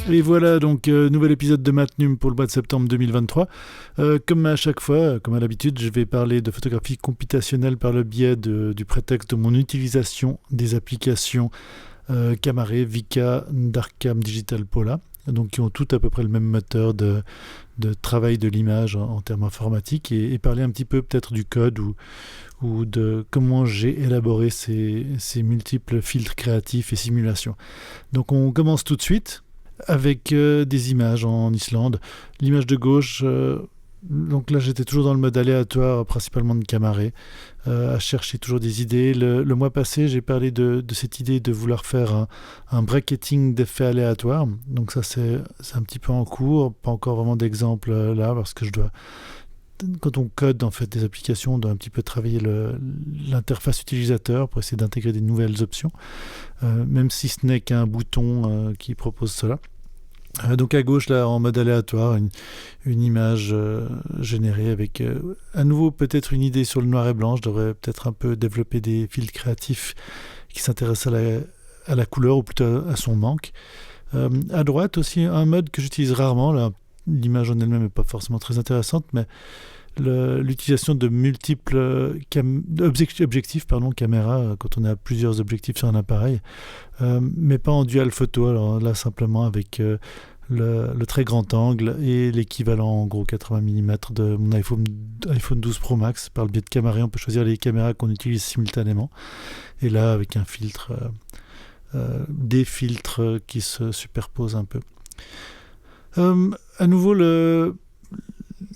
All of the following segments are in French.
Et voilà donc nouvel épisode de Matnum pour le mois de septembre 2023. Comme à chaque fois, comme à l'habitude, je vais parler de photographie computationnelle par le biais du prétexte de mon utilisation des applications Camare, Vika, Darkcam, Digital Pola, donc qui ont toutes à peu près le même moteur de travail de l'image en termes informatiques et parler un petit peu peut-être du code ou de comment j'ai élaboré ces multiples filtres créatifs et simulations. Donc on commence tout de suite avec des images en Islande. L'image de gauche, donc là j'étais toujours dans le mode aléatoire, principalement de Camare, à chercher toujours des idées. Le mois passé, j'ai parlé de cette idée de vouloir faire un bracketing d'effets aléatoires. Donc ça c'est un petit peu en cours, pas encore vraiment d'exemple là, parce que quand on code en fait des applications, on doit un petit peu travailler l'interface utilisateur pour essayer d'intégrer des nouvelles options, même si ce n'est qu'un bouton qui propose cela. Donc à gauche, là, en mode aléatoire, une image générée avec à nouveau peut-être une idée sur le noir et blanc. Je devrais peut-être un peu développer des filtres créatifs qui s'intéressent à la couleur ou plutôt à son manque. À droite aussi, un mode que j'utilise rarement, là. L'image en elle-même n'est pas forcément très intéressante, mais l'utilisation de multiples objectifs, caméra, quand on a plusieurs objectifs sur un appareil, mais pas en dual photo. Alors là, simplement avec le très grand angle et l'équivalent, en gros, 80 mm de mon iPhone 12 Pro Max. Par le biais de Camare, on peut choisir les caméras qu'on utilise simultanément. Et là, avec un filtre, des filtres qui se superposent un peu. À nouveau,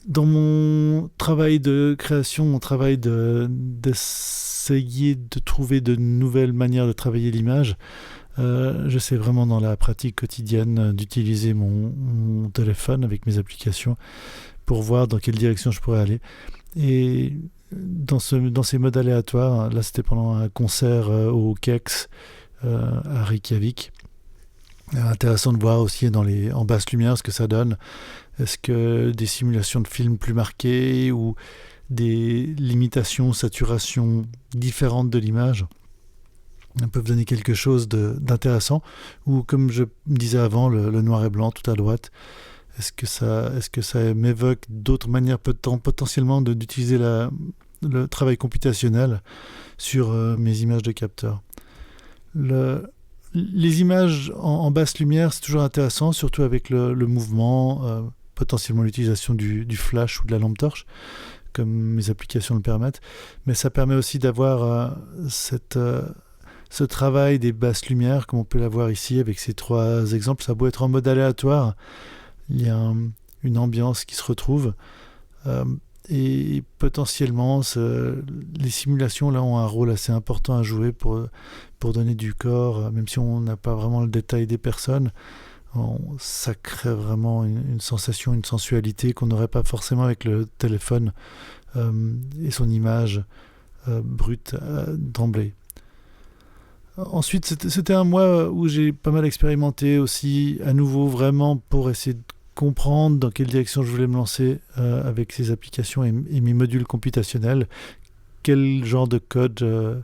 dans mon travail de création, mon travail d'essayer de trouver de nouvelles manières de travailler l'image, j'essaie vraiment dans la pratique quotidienne d'utiliser mon téléphone avec mes applications pour voir dans quelle direction je pourrais aller. Et dans ces modes aléatoires, là c'était pendant un concert au Kex à Reykjavik. Intéressant de voir aussi en basse lumière ce que ça donne. Est-ce que des simulations de films plus marquées ou des limitations, saturations différentes de l'image peuvent donner quelque chose d'intéressant, ou comme je disais avant, le noir et blanc tout à droite, est-ce que ça m'évoque d'autres manières potentiellement d'utiliser le travail computationnel sur mes images de capteurs. Les images en basse lumière, c'est toujours intéressant, surtout avec le mouvement, potentiellement l'utilisation du flash ou de la lampe torche, comme mes applications le permettent. Mais ça permet aussi d'avoir ce travail des basses lumières, comme on peut l'avoir ici avec ces trois exemples. Ça a beau être en mode aléatoire, il y a une ambiance qui se retrouve. Et potentiellement, les simulations là ont un rôle assez important à jouer pour donner du corps, même si on n'a pas vraiment le détail des personnes. Ça crée vraiment une sensation, une sensualité qu'on n'aurait pas forcément avec le téléphone et son image brute d'emblée. Ensuite, c'était un mois où j'ai pas mal expérimenté aussi, à nouveau vraiment pour essayer de comprendre dans quelle direction je voulais me lancer avec ces applications et mes modules computationnels, quel genre de code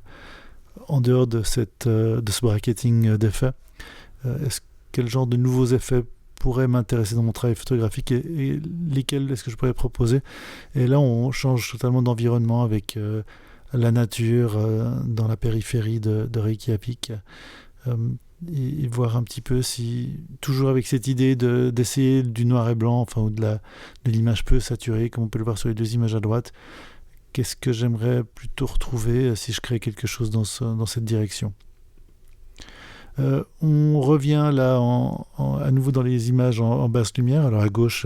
en dehors de ce bracketing d'effets, quel genre de nouveaux effets pourraient m'intéresser dans mon travail photographique et lesquels est-ce que je pourrais proposer. Et là on change totalement d'environnement avec la nature dans la périphérie de Reykjavik, et voir un petit peu si, toujours avec cette idée d'essayer du noir et blanc, enfin, ou de l'image peu saturée, comme on peut le voir sur les deux images à droite, qu'est-ce que j'aimerais plutôt retrouver si je crée quelque chose dans cette direction. On revient là à nouveau dans les images en basse lumière. Alors à gauche,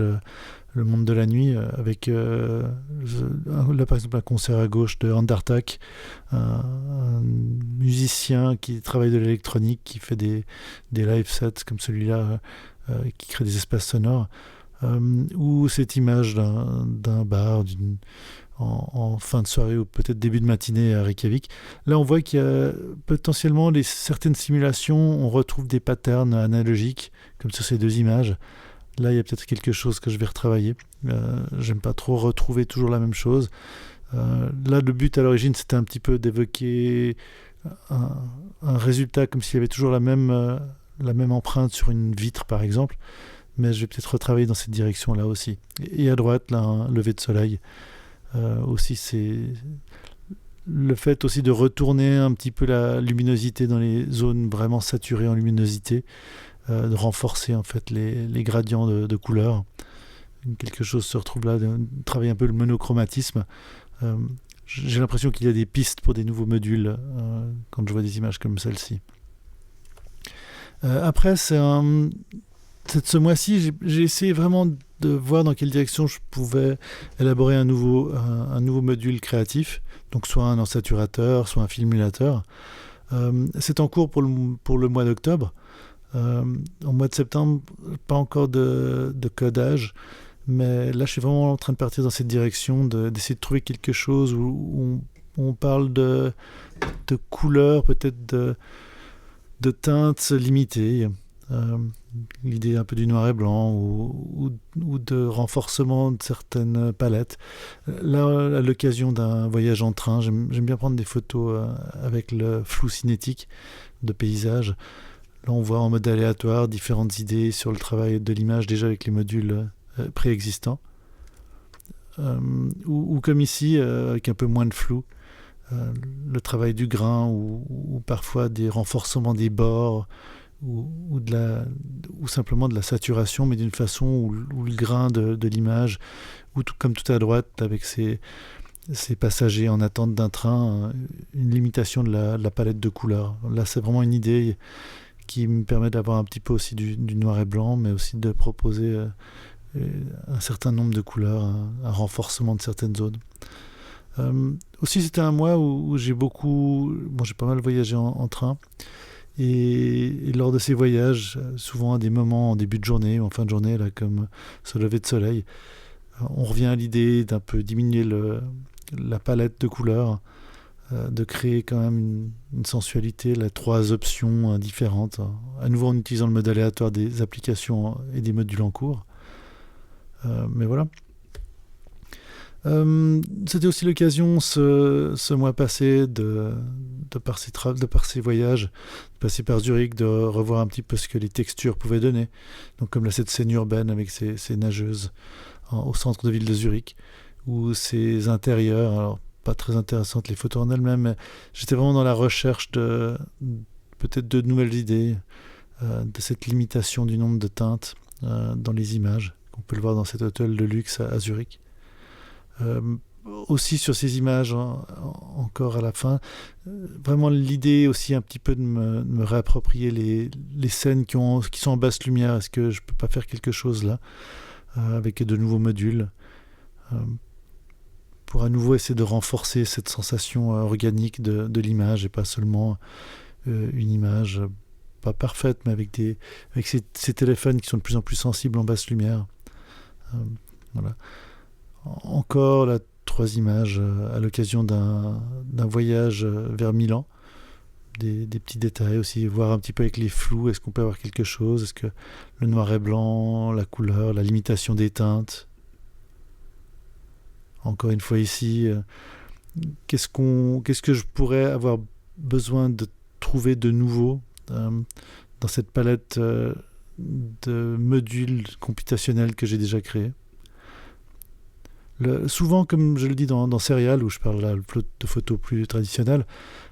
le monde de la nuit, avec là par exemple un concert à gauche de Andartak, un musicien qui travaille de l'électronique, qui fait des live sets comme celui-là, qui crée des espaces sonores, ou cette image d'un bar en fin de soirée ou peut-être début de matinée à Reykjavik. Là on voit qu'il y a potentiellement certaines simulations, on retrouve des patterns analogiques comme sur ces deux images. Là, il y a peut-être quelque chose que je vais retravailler. J'aime pas trop retrouver toujours la même chose. Là, le but à l'origine, c'était un petit peu d'évoquer un résultat comme s'il y avait toujours le la même empreinte sur une vitre par exemple, mais je vais peut-être retravailler dans cette direction-là aussi. Et à droite, là, un lever de soleil. Aussi, c'est le fait aussi de retourner un petit peu la luminosité dans les zones vraiment saturées en luminosité, de renforcer en fait les gradients de couleurs. Quelque chose se retrouve là, de travailler un peu le monochromatisme. J'ai l'impression qu'il y a des pistes pour des nouveaux modules quand je vois des images comme celle-ci. Après, ce mois-ci, j'ai essayé vraiment de voir dans quelle direction je pouvais élaborer un nouveau module créatif, donc soit un ensaturateur, soit un filmulateur. C'est en cours pour le mois d'octobre. En mois de septembre, pas encore de codage, mais là je suis vraiment en train de partir dans cette direction, d'essayer de trouver quelque chose où on parle de couleurs, peut-être de teintes limitées. L'idée un peu du noir et blanc ou de renforcement de certaines palettes. Là, à l'occasion d'un voyage en train, j'aime bien prendre des photos avec le flou cinétique de paysages. Là, on voit en mode aléatoire différentes idées sur le travail de l'image déjà avec les modules préexistants. Ou comme ici, avec un peu moins de flou. Le travail du grain ou parfois des renforcements des bords ou simplement de la saturation, mais d'une façon où le grain de l'image, ou comme tout à droite avec ces passagers en attente d'un train, une limitation de la palette de couleurs. Là, c'est vraiment une idée qui me permet d'avoir un petit peu aussi du noir et blanc, mais aussi de proposer un certain nombre de couleurs, un renforcement de certaines zones. Aussi, c'était un mois où j'ai pas mal voyagé en train. Et lors de ces voyages, souvent à des moments en début de journée ou en fin de journée, là, comme ce lever de soleil, on revient à l'idée d'un peu diminuer la palette de couleurs, de créer quand même une sensualité, 3 options différentes, à nouveau en utilisant le mode aléatoire des applications et des modules en cours. Mais voilà. C'était aussi l'occasion ce mois passé de par ces voyages, de passer par Zurich, de revoir un petit peu ce que les textures pouvaient donner. Donc comme là, cette scène urbaine avec ces nageuses au centre de ville de Zurich, ou ces intérieurs, alors pas très intéressantes les photos en elles-mêmes, mais j'étais vraiment dans la recherche peut-être de nouvelles idées, de cette limitation du nombre de teintes dans les images, qu'on peut le voir dans cet hôtel de luxe à Zurich. Aussi sur ces images encore à la fin, vraiment l'idée aussi un petit peu de me réapproprier les scènes qui sont en basse lumière. Est-ce que je peux pas faire quelque chose là avec de nouveaux modules pour à nouveau essayer de renforcer cette sensation organique de l'image et pas seulement une image pas parfaite, mais avec ces téléphones qui sont de plus en plus sensibles en basse lumière. Voilà. Encore là, 3 images à l'occasion d'un voyage vers Milan. Des petits détails aussi, voir un petit peu avec les flous, est-ce qu'on peut avoir quelque chose, est-ce que le noir et blanc, la couleur, la limitation des teintes. Encore une fois ici, qu'est-ce que je pourrais avoir besoin de trouver de nouveau dans cette palette de modules computationnels que j'ai déjà créés. Souvent, comme je le dis dans Serial, où je parle là de photos plus traditionnelles,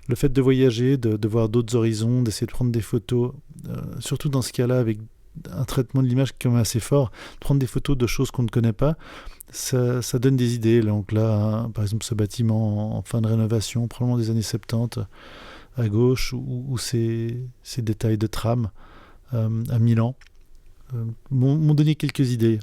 le fait de voyager, de voir d'autres horizons, d'essayer de prendre des photos, surtout dans ce cas-là, avec un traitement de l'image qui est quand même assez fort, prendre des photos de choses qu'on ne connaît pas, ça donne des idées. Donc là, par exemple, ce bâtiment en fin de rénovation, probablement des années 70, à gauche, ou ces détails de tram à Milan, m'ont donné quelques idées.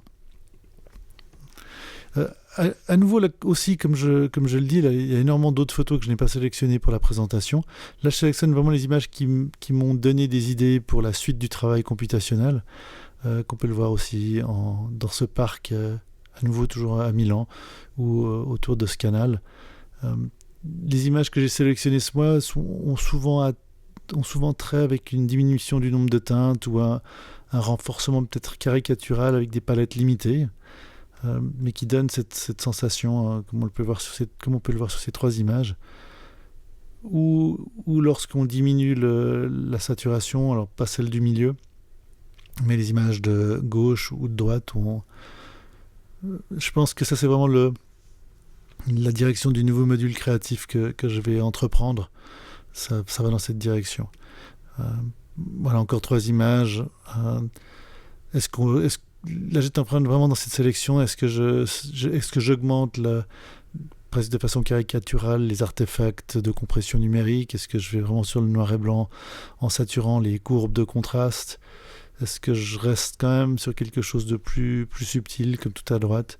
À nouveau, là, aussi, comme je le dis, là, il y a énormément d'autres photos que je n'ai pas sélectionnées pour la présentation. Là, je sélectionne vraiment les images qui m'ont donné des idées pour la suite du travail computationnel, qu'on peut le voir aussi dans ce parc, à nouveau toujours à Milan, ou autour de ce canal. Les images que j'ai sélectionnées ce mois ont souvent trait avec une diminution du nombre de teintes ou un renforcement peut-être caricatural avec des palettes limitées. Mais qui donne cette sensation, comme on peut le voir sur ces 3 images. ou lorsqu'on diminue la saturation, alors pas celle du milieu, mais les images de gauche ou de droite, je pense que ça c'est vraiment la direction du nouveau module créatif que je vais entreprendre. Ça va dans cette direction. Voilà, encore 3 images. Là, j'étais en train de vraiment dans cette sélection. Est-ce que j'augmente presque de façon caricaturale les artefacts de compression numérique? Est-ce que je vais vraiment sur le noir et blanc en saturant les courbes de contraste? Est-ce que je reste quand même sur quelque chose de plus subtil, comme tout à droite?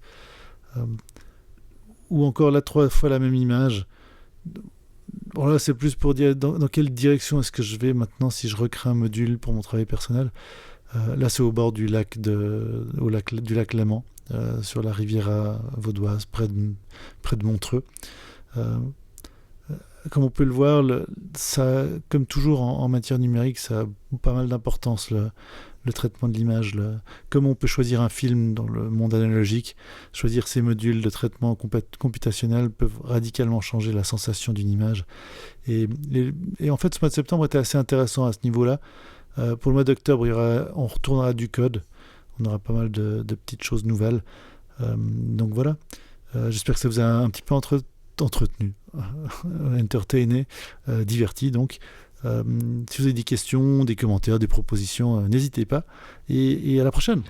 Ou encore là, 3 fois la même image. Bon, là, c'est plus pour dire dans quelle direction est-ce que je vais maintenant si je recrée un module pour mon travail personnel. Là, c'est au bord du lac Léman, sur la Riviera vaudoise, près de Montreux. Comme on peut le voir, ça, comme toujours en matière numérique, ça a pas mal d'importance, le traitement de l'image. Comme on peut choisir un film dans le monde analogique, choisir ces modules de traitement computationnel peuvent radicalement changer la sensation d'une image. Et en fait, ce mois de septembre était assez intéressant à ce niveau-là. Pour le mois d'octobre, on retournera du code. On aura pas mal de petites choses nouvelles. Donc voilà. J'espère que ça vous a un petit peu entretenu, entertainé, diverti donc. Si vous avez des questions, des commentaires, des propositions, n'hésitez pas. Et à la prochaine.